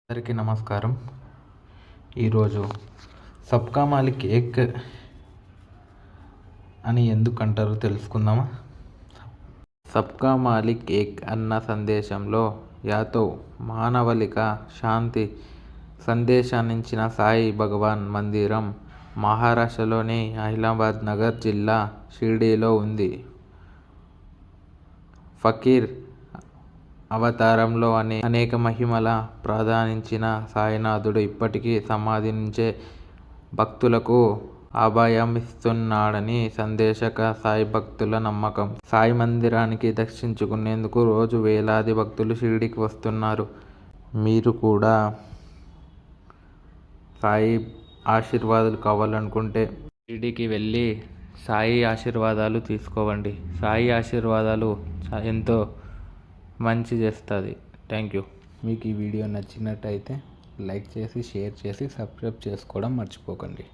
అందరికీ నమస్కారం. ఈరోజు సబ్కా మాలిక్ ఏక్ అని ఎందుకు అంటారో తెలుసుకుందామా. సబ్కా మాలిక్ ఏక్ అన్న సందేశంలో యాతో మానవలిక శాంతి సందేశాన్నిచ్చిన సాయి భగవాన్ మందిరం మహారాష్ట్రలోని అహ్మద్ నగర్ జిల్లా షిర్డీలో ఉంది. ఫకీర్ అవతారంలో అనేక మహిమల ప్రదానించిన సాయినాథుడు ఇప్పటికీ సమాధి నుంచే భక్తులకు అభయం ఇస్తున్నాడని సందేశక సాయి భక్తుల నమ్మకం. సాయి మందిరానికి దర్శించుకునేందుకు రోజు వేలాది భక్తులు షిరిడీకి వస్తున్నారు. మీరు కూడా సాయి ఆశీర్వాదాలు కావాలనుకుంటే షిరిడీకి వెళ్ళి సాయి ఆశీర్వాదాలు తీసుకోవండి. సాయి ఆశీర్వాదాలు ఎంతో మంచి చేస్తుంది. Thank you. మీకు ఈ వీడియో నచ్చినట్టయితే లైక్ చేసి, షేర్ చేసి, సబ్స్క్రైబ్ చేసుకోవడం మర్చిపోకండి.